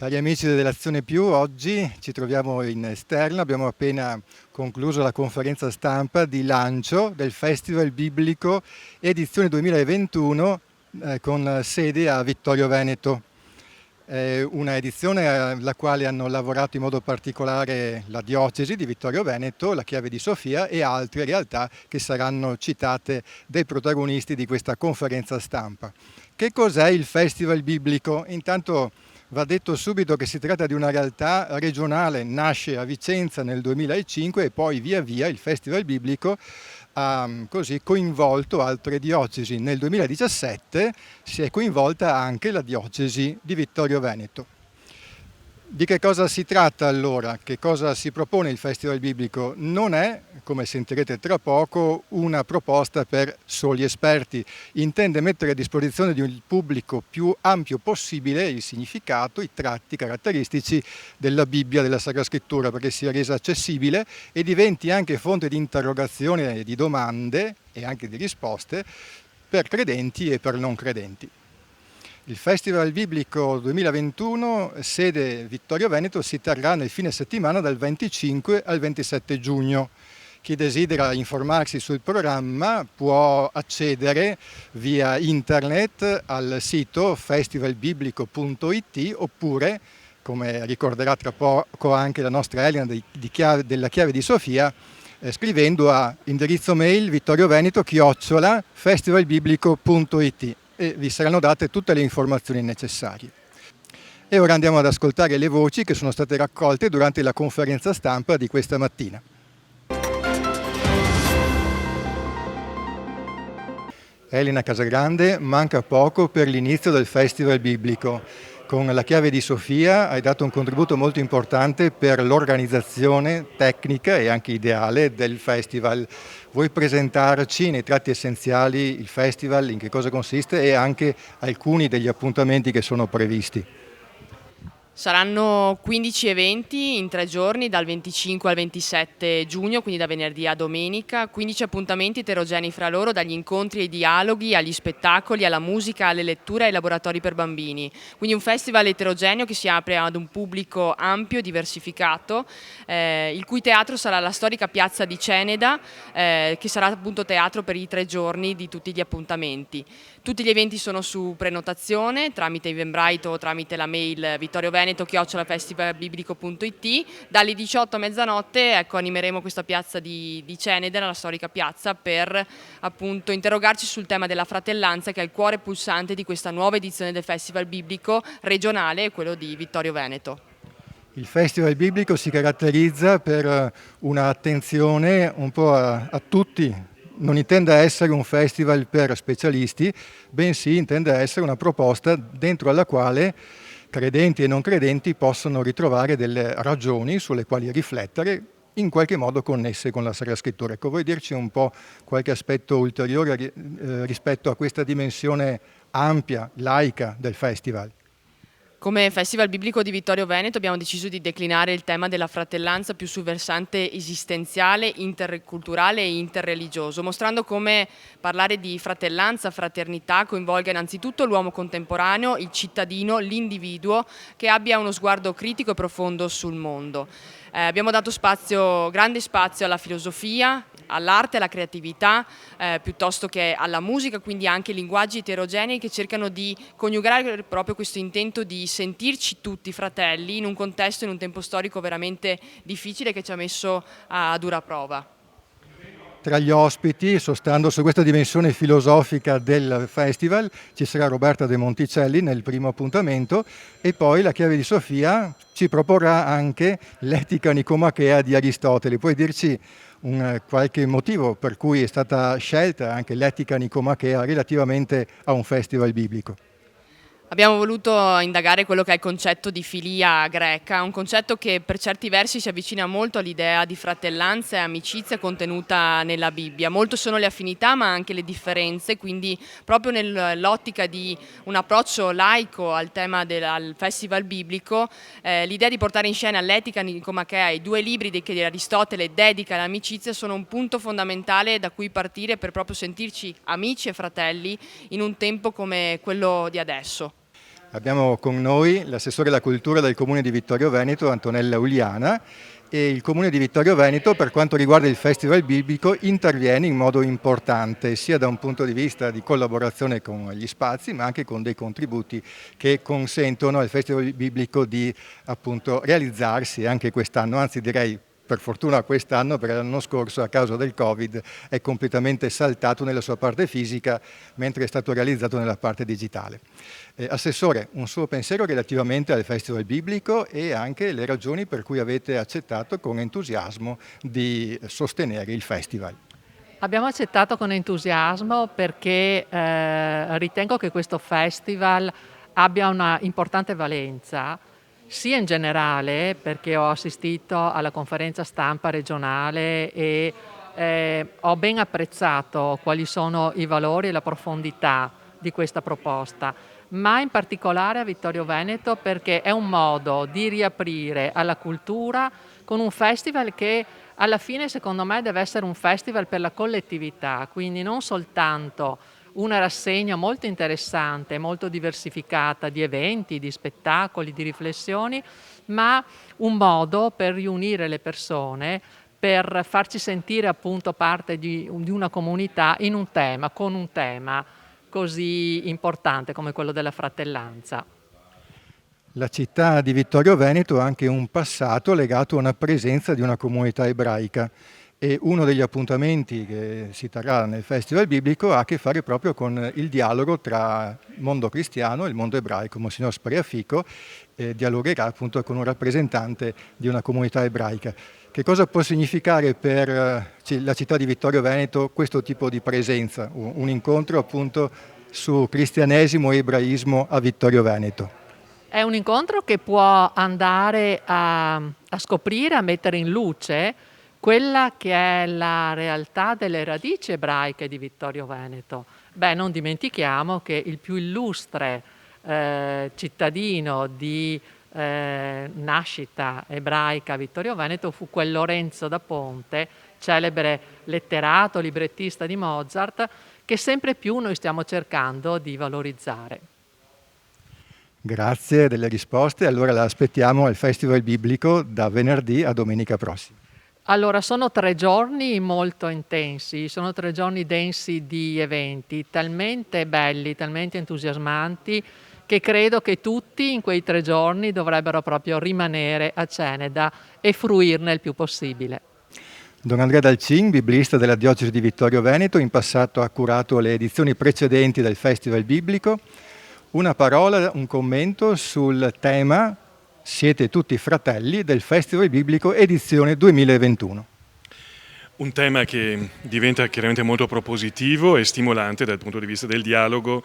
Cari amici dell'Azione Più, oggi ci troviamo in esterno, abbiamo appena concluso la conferenza stampa di lancio del Festival Biblico edizione 2021 con sede a Vittorio Veneto. È una edizione alla quale hanno lavorato in modo particolare la diocesi di Vittorio Veneto, la Chiave di Sofia e altre realtà che saranno citate dai protagonisti di questa conferenza stampa. Che cos'è il Festival Biblico? Intanto va detto subito che si tratta di una realtà regionale, nasce a Vicenza nel 2005 e poi via via il Festival Biblico ha così coinvolto altre diocesi. Nel 2017 si è coinvolta anche la diocesi di Vittorio Veneto. Di che cosa si tratta allora? Che cosa si propone il Festival Biblico? Non è, come sentirete tra poco, una proposta per soli esperti. Intende mettere a disposizione di un pubblico più ampio possibile il significato, i tratti caratteristici della Bibbia, della Sacra Scrittura, perché sia resa accessibile e diventi anche fonte di interrogazione e di domande e anche di risposte per credenti e per non credenti. Il Festival Biblico 2021, sede Vittorio Veneto, si terrà nel fine settimana dal 25 al 27 giugno. Chi desidera informarsi sul programma può accedere via internet al sito festivalbiblico.it oppure, come ricorderà tra poco anche la nostra Elena della Chiave di Sofia, scrivendo a indirizzo mail vittorioveneto@festivalbiblico.it e vi saranno date tutte le informazioni necessarie. E ora andiamo ad ascoltare le voci che sono state raccolte durante la conferenza stampa di questa mattina. Elena Casagrande, manca poco per l'inizio del Festival Biblico. Con la Chiave di Sofia hai dato un contributo molto importante per l'organizzazione tecnica e anche ideale del festival. Vuoi presentarci nei tratti essenziali il festival, in che cosa consiste e anche alcuni degli appuntamenti che sono previsti? Saranno 15 eventi in 3 giorni, dal 25 al 27 giugno, quindi da venerdì a domenica, 15 appuntamenti eterogenei fra loro, dagli incontri ai dialoghi, agli spettacoli, alla musica, alle letture e ai laboratori per bambini. Quindi un festival eterogeneo che si apre ad un pubblico ampio, diversificato, il cui teatro sarà la storica piazza di Ceneda, che sarà appunto teatro per i 3 giorni di tutti gli appuntamenti. Tutti gli eventi sono su prenotazione tramite Eventbrite o tramite la mail vittorioveneto@festivalbiblico.it. Dalle 18 a mezzanotte animeremo questa piazza di Ceneda, la storica piazza, per appunto interrogarci sul tema della fratellanza, che è il cuore pulsante di questa nuova edizione del Festival Biblico regionale, quello di Vittorio Veneto. Il Festival Biblico si caratterizza per un'attenzione un po' a tutti. Non intende essere un festival per specialisti, bensì intende essere una proposta dentro alla quale credenti e non credenti possono ritrovare delle ragioni sulle quali riflettere, in qualche modo connesse con la Sacra Scrittura. Ecco, vuoi dirci un po' qualche aspetto ulteriore rispetto a questa dimensione ampia, laica del festival? Come Festival Biblico di Vittorio Veneto abbiamo deciso di declinare il tema della fratellanza più sul versante esistenziale, interculturale e interreligioso, mostrando come parlare di fratellanza, fraternità coinvolga innanzitutto l'uomo contemporaneo, il cittadino, l'individuo, che abbia uno sguardo critico e profondo sul mondo. Abbiamo dato grande spazio alla filosofia, all'arte, alla creatività, piuttosto che alla musica, quindi anche linguaggi eterogenei che cercano di coniugare proprio questo intento di sentirci tutti fratelli in un contesto, in un tempo storico veramente difficile che ci ha messo a dura prova. Tra gli ospiti, sostando su questa dimensione filosofica del festival, ci sarà Roberta De Monticelli nel primo appuntamento e poi la Chiave di Sofia ci proporrà anche l'Etica Nicomachea di Aristotele. Puoi dirci qualche motivo per cui è stata scelta anche l'Etica Nicomachea relativamente a un festival biblico? Abbiamo voluto indagare quello che è il concetto di filia greca, un concetto che per certi versi si avvicina molto all'idea di fratellanza e amicizia contenuta nella Bibbia. Molte sono le affinità ma anche le differenze, quindi proprio nell'ottica di un approccio laico al tema del festival biblico, l'idea di portare in scena l'Etica Nicomachea e i 2 libri che Aristotele dedica all'amicizia sono un punto fondamentale da cui partire per proprio sentirci amici e fratelli in un tempo come quello di adesso. Abbiamo con noi l'assessore alla cultura del Comune di Vittorio Veneto, Antonella Uliana, e il Comune di Vittorio Veneto, per quanto riguarda il Festival Biblico, interviene in modo importante, sia da un punto di vista di collaborazione con gli spazi, ma anche con dei contributi che consentono al Festival Biblico di appunto realizzarsi anche quest'anno, anzi direi per fortuna quest'anno, perché l'anno scorso a causa del Covid è completamente saltato nella sua parte fisica, mentre è stato realizzato nella parte digitale. Assessore, un suo pensiero relativamente al Festival Biblico e anche le ragioni per cui avete accettato con entusiasmo di sostenere il festival. Abbiamo accettato con entusiasmo perché ritengo che questo festival abbia una importante valenza, sia in generale perché ho assistito alla conferenza stampa regionale e ho ben apprezzato quali sono i valori e la profondità di questa proposta, ma in particolare a Vittorio Veneto perché è un modo di riaprire alla cultura con un festival che alla fine secondo me deve essere un festival per la collettività, quindi non soltanto una rassegna molto interessante, molto diversificata di eventi, di spettacoli, di riflessioni, ma un modo per riunire le persone, per farci sentire appunto parte di una comunità in un tema, con un tema così importante come quello della fratellanza. La città di Vittorio Veneto ha anche un passato legato a una presenza di una comunità ebraica e uno degli appuntamenti che si terrà nel Festival Biblico ha a che fare proprio con il dialogo tra il mondo cristiano e il mondo ebraico. Monsignor Spreafico dialogherà appunto con un rappresentante di una comunità ebraica. Che cosa può significare per la città di Vittorio Veneto questo tipo di presenza, un incontro appunto su cristianesimo e ebraismo a Vittorio Veneto? È un incontro che può andare a scoprire, a mettere in luce quella che è la realtà delle radici ebraiche di Vittorio Veneto. Non dimentichiamo che il più illustre cittadino di nascita ebraica a Vittorio Veneto fu quel Lorenzo da Ponte, celebre letterato, librettista di Mozart, che sempre più noi stiamo cercando di valorizzare. Grazie delle risposte, allora la aspettiamo al Festival Biblico da venerdì a domenica prossima. Allora, sono 3 giorni molto intensi, sono 3 giorni densi di eventi, talmente belli, talmente entusiasmanti, che credo che tutti in quei 3 giorni dovrebbero proprio rimanere a Ceneda e fruirne il più possibile. Don Andrea Dalcin, biblista della diocesi di Vittorio Veneto, in passato ha curato le edizioni precedenti del Festival Biblico. Una parola, un commento sul tema Siete tutti fratelli del Festival Biblico edizione 2021. Un tema che diventa chiaramente molto propositivo e stimolante dal punto di vista del dialogo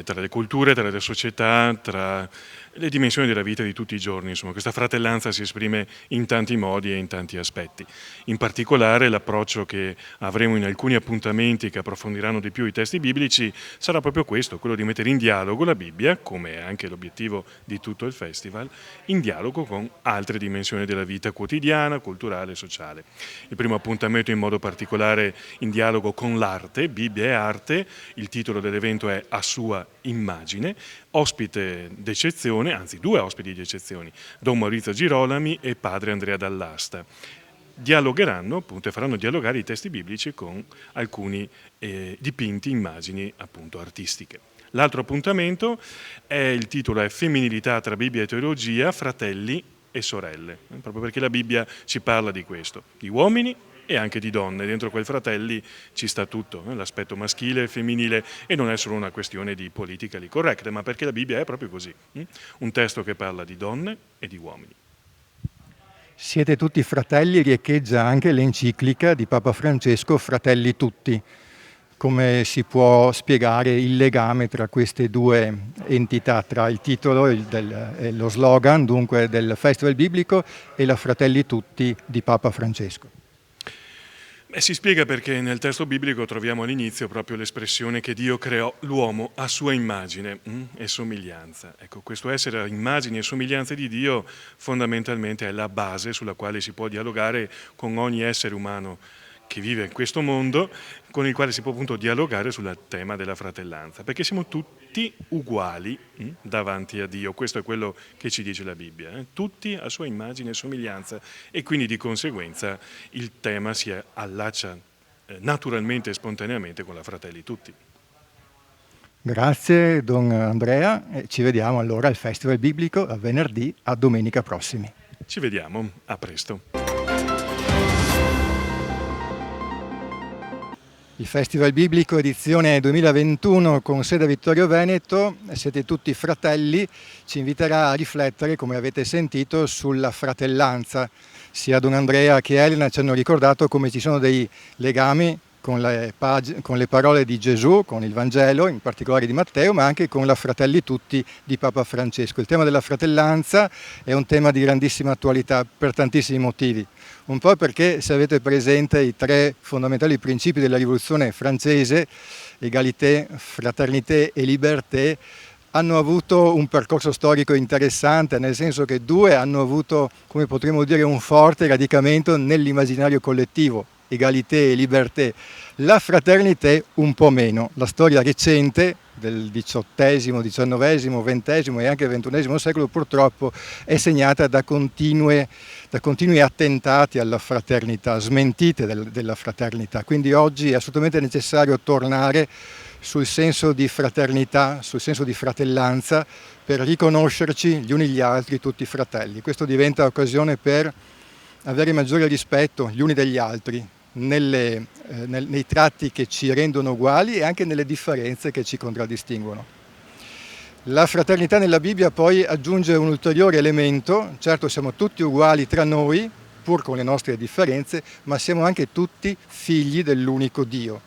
tra le culture, tra le società, tra le dimensioni della vita di tutti i giorni. Insomma, questa fratellanza si esprime in tanti modi e in tanti aspetti. In particolare l'approccio che avremo in alcuni appuntamenti che approfondiranno di più i testi biblici sarà proprio questo, quello di mettere in dialogo la Bibbia, come è anche l'obiettivo di tutto il festival, in dialogo con altre dimensioni della vita quotidiana, culturale e sociale. Il primo appuntamento in modo particolare in dialogo con l'arte, Bibbia e arte, il titolo dell'evento è A sua immagine, ospite d'eccezione, anzi 2 ospiti di eccezione, Don Maurizio Girolami e Padre Andrea Dall'Asta. Dialogheranno appunto e faranno dialogare i testi biblici con alcuni dipinti, immagini appunto artistiche. L'altro appuntamento il titolo è Femminilità tra Bibbia e teologia, fratelli e sorelle, proprio perché la Bibbia ci parla di questo, di uomini e anche di donne. Dentro quel fratelli ci sta tutto, l'aspetto maschile e femminile, e non è solo una questione di politically correct, ma perché la Bibbia è proprio così, un testo che parla di donne e di uomini. Siete tutti fratelli riecheggia anche l'enciclica di Papa Francesco Fratelli Tutti. Come si può spiegare il legame tra queste due entità, tra il titolo e lo slogan dunque del Festival Biblico e la Fratelli Tutti di Papa Francesco? Si spiega perché nel testo biblico troviamo all'inizio proprio l'espressione che Dio creò l'uomo a sua immagine e somiglianza. Ecco, questo essere a immagine e somiglianza di Dio fondamentalmente è la base sulla quale si può dialogare con ogni essere umano che vive in questo mondo, con il quale si può appunto dialogare sul tema della fratellanza, perché siamo tutti uguali davanti a Dio, questo è quello che ci dice la Bibbia, tutti a sua immagine e somiglianza, e quindi di conseguenza il tema si allaccia naturalmente e spontaneamente con la Fratelli Tutti. Grazie Don Andrea, e ci vediamo allora al Festival Biblico a venerdì, a domenica prossimi. Ci vediamo, a presto. Il Festival Biblico edizione 2021 con sede a Vittorio Veneto, siete tutti fratelli, ci inviterà a riflettere, come avete sentito, sulla fratellanza. Sia Don Andrea che Elena ci hanno ricordato come ci sono dei legami con le parole di Gesù, con il Vangelo, in particolare di Matteo, ma anche con la Fratelli Tutti di Papa Francesco. Il tema della fratellanza è un tema di grandissima attualità per tantissimi motivi. Un po' perché, se avete presente i 3 fondamentali principi della rivoluzione francese, égalité, fraternité e liberté, hanno avuto un percorso storico interessante, nel senso che 2 hanno avuto, come potremmo dire, un forte radicamento nell'immaginario collettivo, égalité e liberté. La fraternité un po' meno. La storia recente del XVIII, XIX, XX e anche XXI secolo purtroppo è segnata da continui attentati alla fraternità, smentite della fraternità. Quindi oggi è assolutamente necessario tornare sul senso di fraternità, sul senso di fratellanza, per riconoscerci gli uni gli altri tutti fratelli. Questo diventa occasione per avere maggiore rispetto gli uni degli altri, nei tratti che ci rendono uguali e anche nelle differenze che ci contraddistinguono. La fraternità nella Bibbia poi aggiunge un ulteriore elemento: certo siamo tutti uguali tra noi, pur con le nostre differenze, ma siamo anche tutti figli dell'unico Dio.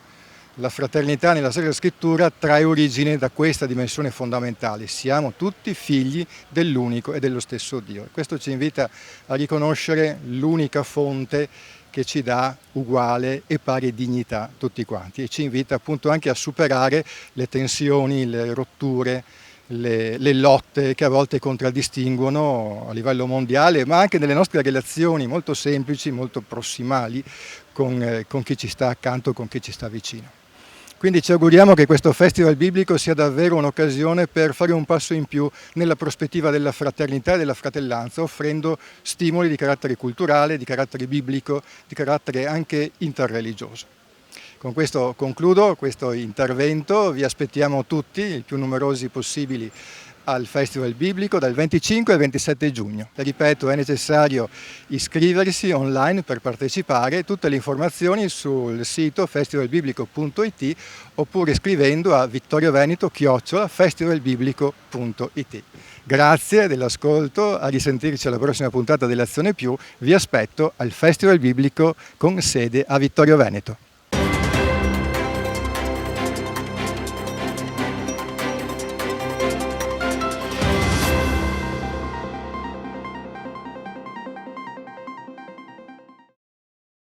La fraternità nella Sacra Scrittura trae origine da questa dimensione fondamentale: siamo tutti figli dell'unico e dello stesso Dio. Questo ci invita a riconoscere l'unica fonte che ci dà uguale e pari dignità tutti quanti, e ci invita appunto anche a superare le tensioni, le rotture, le lotte che a volte contraddistinguono a livello mondiale, ma anche nelle nostre relazioni molto semplici, molto prossimali con chi ci sta accanto, con chi ci sta vicino. Quindi ci auguriamo che questo Festival Biblico sia davvero un'occasione per fare un passo in più nella prospettiva della fraternità e della fratellanza, offrendo stimoli di carattere culturale, di carattere biblico, di carattere anche interreligioso. Con questo concludo questo intervento, vi aspettiamo tutti, i più numerosi possibili, al Festival Biblico dal 25 al 27 giugno. Ripeto, è necessario iscriversi online per partecipare, tutte le informazioni sul sito festivalbiblico.it oppure scrivendo a vittorioveneto@festivalbiblico.it. Grazie dell'ascolto, a risentirci alla prossima puntata dell'Azione Più, vi aspetto al Festival Biblico con sede a Vittorio Veneto.